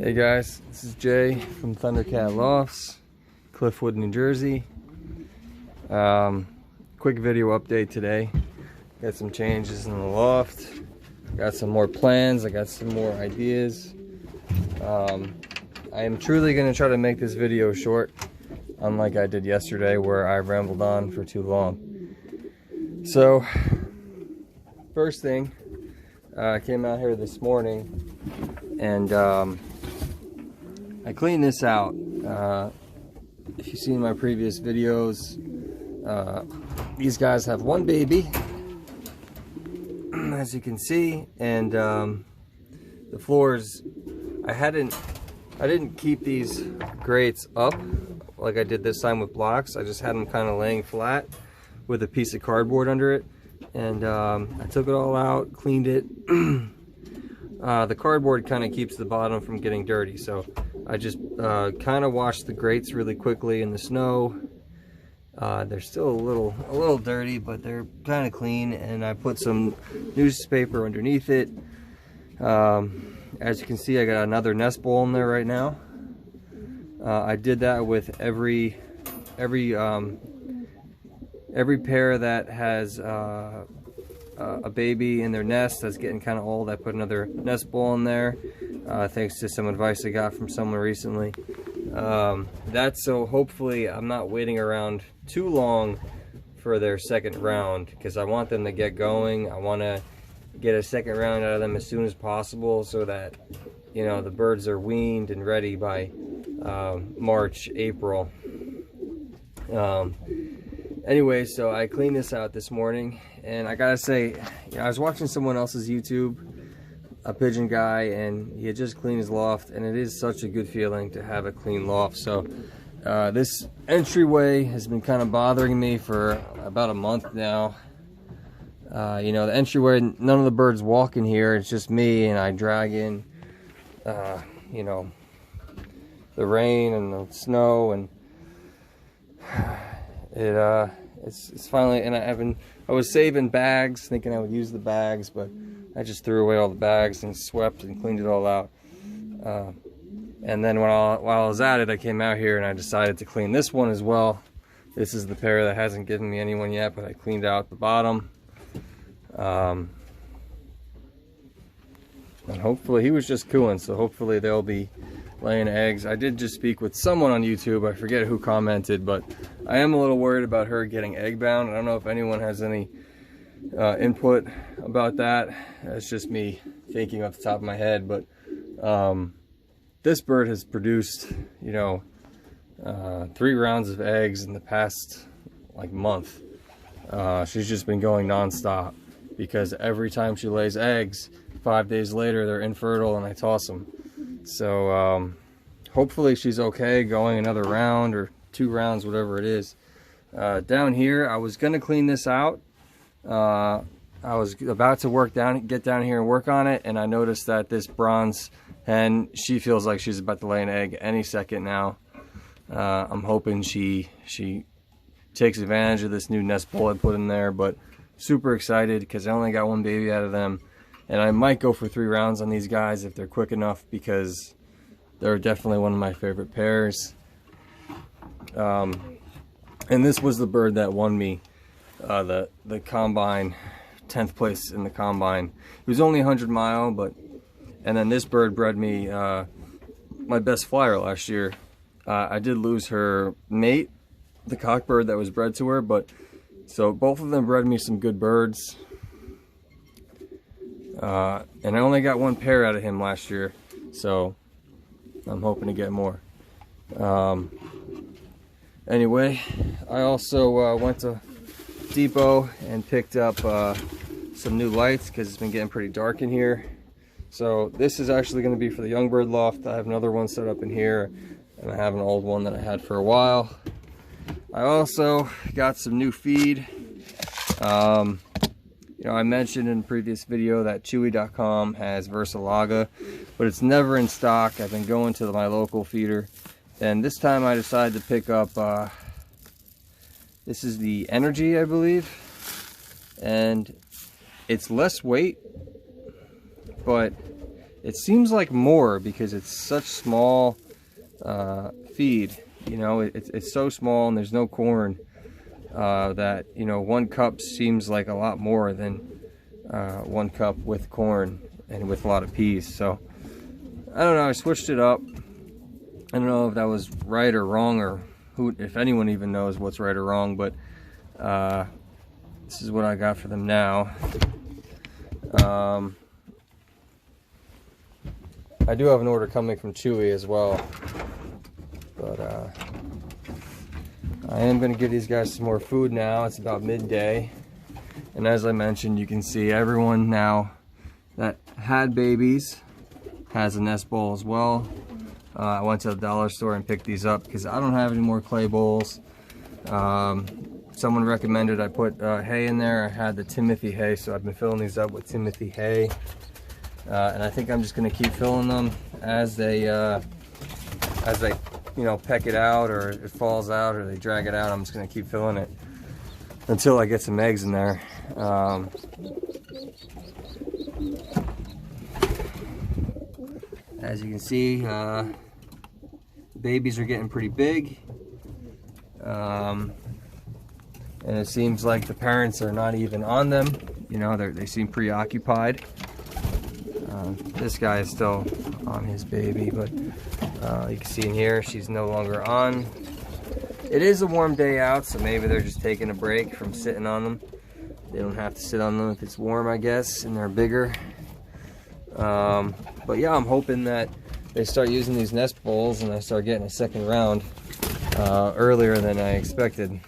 Hey guys, this is Jay from Thundercat Lofts, Cliffwood, New Jersey. Quick video update today. Got some changes in the loft. Got some more plans. I got some more ideas. I am truly going to try to make this video short, unlike I did yesterday where I rambled on for too long. So, first thing, I came out here this morning and I cleaned this out. If you've seen my previous videos, these guys have one baby, as you can see, and the floors, I didn't keep these grates up like I did this time with blocks. I just had them kind of laying flat with a piece of cardboard under it, and I took it all out, cleaned it. The cardboard kind of keeps the bottom from getting dirty, so I just kind of washed the grates really quickly in the snow. They're still a little dirty, but they're kind of clean, and I put some newspaper underneath it. As you can see, I got another nest bowl in there right now. I did that with every pair that has a baby in their nest that's getting kind of old. I put another nest bowl in there, thanks to some advice I got from someone recently. That's so hopefully I'm not waiting around too long for their second round, because I want them to get going. I want to get a second round out of them as soon as possible, so that, you know, the birds are weaned and ready by March, April. Anyway, so I cleaned this out this morning, and I gotta say, you know, I was watching someone else's YouTube, a pigeon guy, and he had just cleaned his loft, and it is such a good feeling to have a clean loft. So this entryway has been kind of bothering me for about a month now. You know, the entryway, none of the birds walk in here, it's just me, and I drag in, you know, the rain and the snow, and it's finally, and I was saving bags, thinking I would use the bags, but I just threw away all the bags and swept and cleaned it all out. And then while I was at it, I came out here and I decided to clean this one as well. This is the pair that hasn't given me anyone yet, but I cleaned out the bottom. And hopefully, he was just cooing, so hopefully they'll be laying eggs. I did just speak with someone on YouTube, I forget who commented, but I am a little worried about her getting egg bound. I don't know if anyone has any input about that. It's just me thinking off the top of my head, but this bird has produced, you know, 3 rounds of eggs in the past like month. She's just been going non-stop, because every time she lays eggs, 5 days later they're infertile and I toss them. So hopefully she's okay going another round or 2 rounds, whatever it is. Down here, I was gonna clean this out. I was about to get down here and work on it, and I noticed that this bronze hen, she feels like she's about to lay an egg any second now. I'm hoping she takes advantage of this new nest bowl I put in there, but super excited because I only got 1 baby out of them. And I might go for 3 rounds on these guys if they're quick enough, because they're definitely one of my favorite pairs. And this was the bird that won me the combine, 10th place in the combine. It was only 100 mile, and then this bird bred me my best flyer last year. I did lose her mate, the cockbird that was bred to her, but so both of them bred me some good birds. And I only got 1 pair out of him last year, so I'm hoping to get more. Anyway, I also went to Depot and picked up some new lights, because it's been getting pretty dark in here. So this is actually going to be for the young bird loft. I have another one set up in here, and I have an old one that I had for a while. I also got some new feed. You know, I mentioned in a previous video that Chewy.com has Versalaga, but it's never in stock. I've been going to my local feeder, and this time I decided to pick up, this is the Energy, I believe, and it's less weight, but It seems like more because it's such small feed. You know, it's so small and there's no corn that, you know, 1 cup seems like a lot more than 1 cup with corn and with a lot of peas. So I don't know, I switched it up. I don't know if that was right or wrong, or who, if anyone even knows what's right or wrong, but this is what I got for them now. I do have an order coming from Chewy as well, but I am going to give these guys some more food now. It's about midday, and as I mentioned, you can see everyone now that had babies has a nest bowl as well. I went to the dollar store and picked these up because I don't have any more clay bowls. Someone recommended I put hay in there. I had the Timothy hay, so I've been filling these up with Timothy hay. And I think I'm just going to keep filling them as they you know, peck it out, or it falls out, or they drag it out. I'm just going to keep filling it until I get some eggs in there. As you can see, babies are getting pretty big, and it seems like the parents are not even on them. You know, they seem preoccupied. This guy is still on his baby, but you can see in here she's no longer on. It is a warm day out, so maybe they're just taking a break from sitting on them. They don't have to sit on them if it's warm, I guess, and they're bigger. But yeah, I'm hoping that they start using these nest bowls and I start getting a second round earlier than I expected.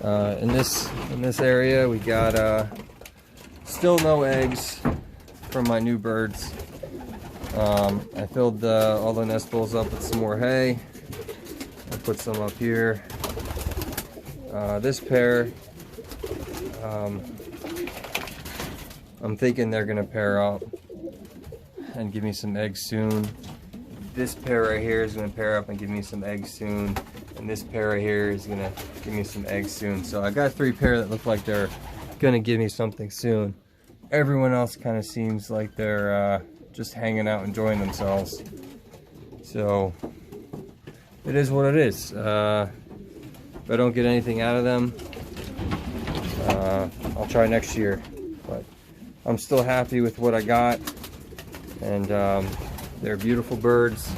In this area, we got still no eggs from my new birds. I filled all the nest bowls up with some more hay. I put some up here. This pair, I'm thinking they're gonna pair up and give me some eggs soon. This pair right here is gonna pair up and give me some eggs soon, and this pair right here is gonna give me some eggs soon. So I got 3 pair that look like they're gonna give me something soon. Everyone else kind of seems like they're just hanging out, enjoying themselves. So it is what it is. If I don't get anything out of them, I'll try next year. But I'm still happy with what I got, and they're beautiful birds.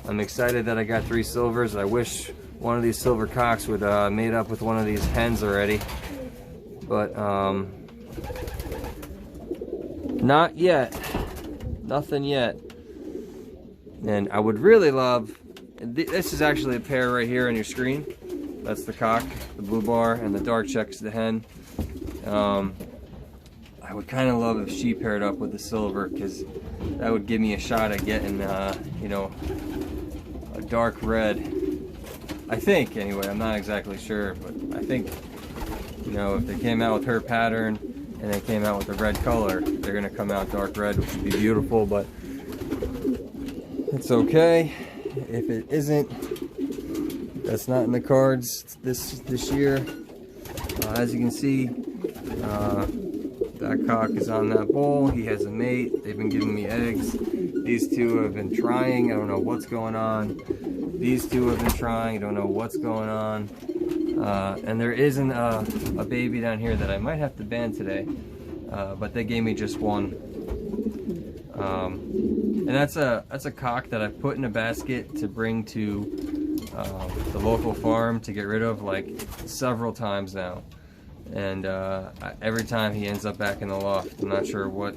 I'm excited that I got 3 silvers. I wish one of these silver cocks would mate up with one of these hens already, but not yet. Nothing yet. And I would really love, this is actually a pair right here on your screen. That's the cock, the blue bar, and the dark check's the hen. I would kind of love if she paired up with the silver, because that would give me a shot at getting, you know, a dark red. I think, anyway. I'm not exactly sure, but I think, you know, if they came out with her pattern and they came out with the red color, they're gonna come out dark red, which would be beautiful. But it's okay if it isn't. That's not in the cards this year. As you can see, that cock is on that bowl. He has a mate. They've been giving me eggs. These 2 have been trying. I don't know what's going on. These 2 have been trying. I don't know what's going on. And there isn't a baby down here that I might have to ban today. But they gave me just 1. And that's a cock that I've put in a basket to bring to the local farm to get rid of, like, several times now. And every time he ends up back in the loft. I'm not sure why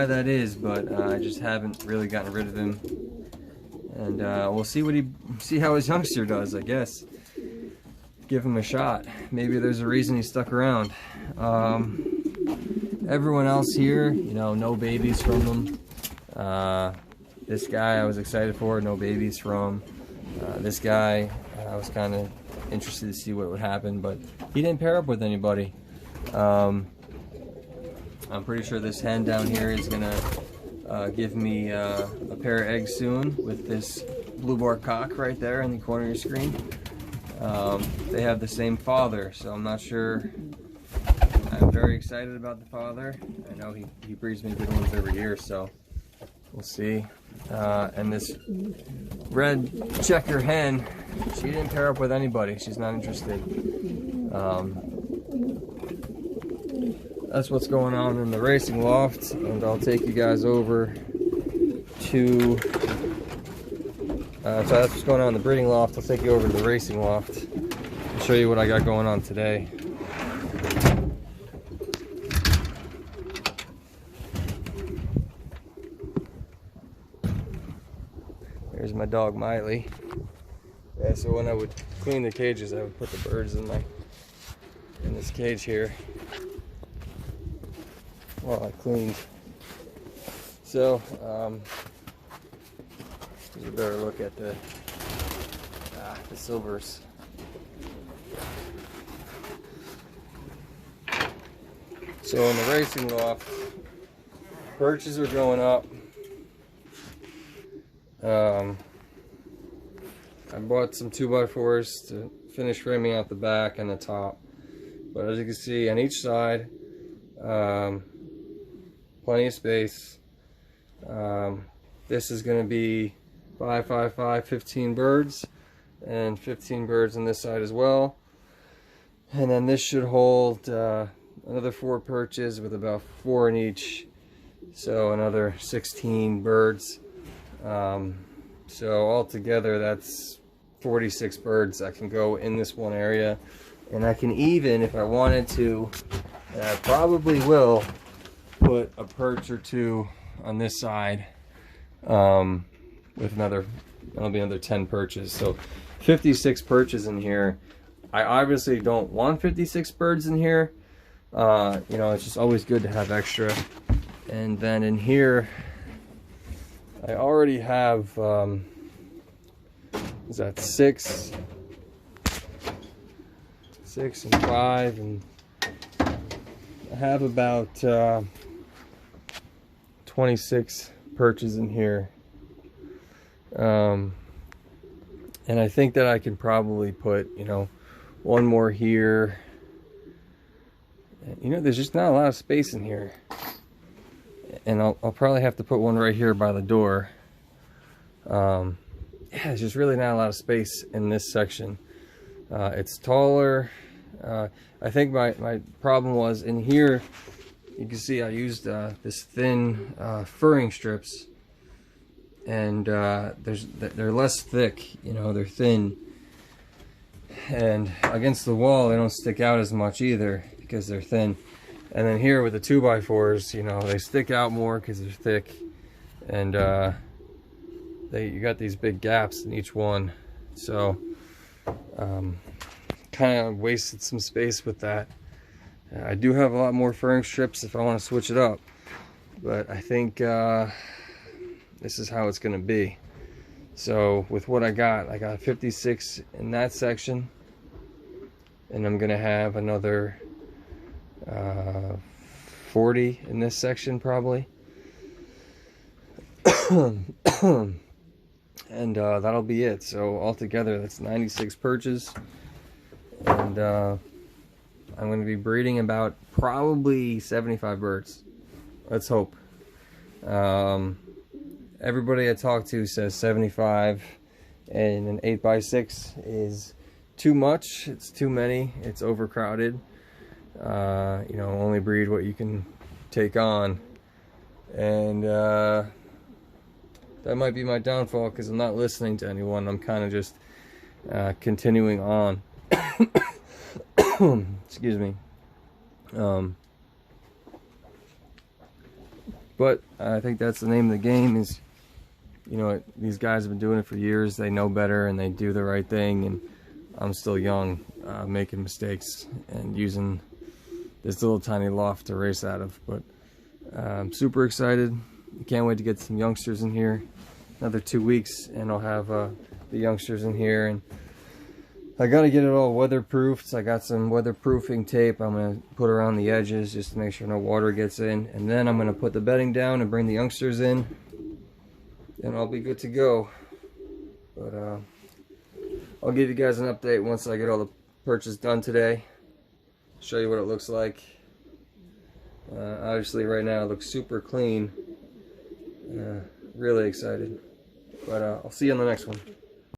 that is, but I just haven't really gotten rid of him. And we'll see how his youngster does, I guess. Give him a shot. Maybe there's a reason he stuck around. Everyone else here, you know, no babies from them. This guy I was excited for, no babies from. This guy, I was kind of interested to see what would happen, but he didn't pair up with anybody. I'm pretty sure this hen down here is gonna give me a pair of eggs soon with this blue bar cock right there in the corner of your screen. They have the same father, so I'm not sure I'm very excited about the father. I know he breeds me good ones every year, so we'll see. And this red checker hen, she didn't pair up with anybody. She's not interested. That's what's going on in the racing loft, and I'll take you guys over to so that's what's going on in the breeding loft. I'll take you over to the racing loft and show you what I got going on today. There's my dog Miley. Yeah, so when I would clean the cages, I would put the birds in this cage here while I cleaned. So here's a better look at the silvers. So in the racing loft, perches are going up. I bought some 2x4s to finish framing out the back and the top, but as you can see on each side, plenty of space. This is going to be 5, 5, 5, 15 birds, and 15 birds on this side as well. And then this should hold another 4 perches with about 4 in each, so another 16 birds. So altogether, that's 46 birds that can go in this one area. And I can even, if I wanted to, and I probably will, put a perch or 2 on this side with that'll be another 10 perches. So 56 perches in here. I obviously don't want 56 birds in here. You know, it's just always good to have extra. And then in here, I already have, is that 6 and 5, and I have about 26 perches in here. And I think that I can probably put, you know, one more here. You know, there's just not a lot of space in here. And I'll probably have to put one right here by the door. Yeah, there's just really not a lot of space in this section. It's taller. I think my problem was in here, you can see I used this thin furring strips, and they're less thick, you know, they're thin, and against the wall they don't stick out as much either because they're thin. And then here with the 2x4s, you know, they stick out more because they're thick, and you got these big gaps in each one. So kind of wasted some space with that. I do have a lot more furring strips if I want to switch it up, but I think this is how it's going to be. So with what I got 56 in that section, and I'm going to have another 40 in this section probably. And that'll be it. So altogether, that's 96 perches, and I'm going to be breeding about probably 75 birds. Let's hope. Everybody I talk to says 75 and an 8x6 is too much. It's too many. It's overcrowded. You know, only breed what you can take on, and that might be my downfall because I'm not listening to anyone. I'm kind of just continuing on. Excuse me. But I think that's the name of the game. Is, you know, these guys have been doing it for years. They know better and they do the right thing, and I'm still young, making mistakes and using this little tiny loft to race out of. But I'm super excited. Can't wait to get some youngsters in here. Another 2 weeks and I'll have the youngsters in here, and I got to get it all weatherproofed. So I got some weatherproofing tape I'm going to put around the edges just to make sure no water gets in, and then I'm going to put the bedding down and bring the youngsters in, and I'll be good to go. But I'll give you guys an update once I get all the purchase done today, show you what it looks like, Obviously right now it looks super clean. Really excited. But I'll see you on the next one.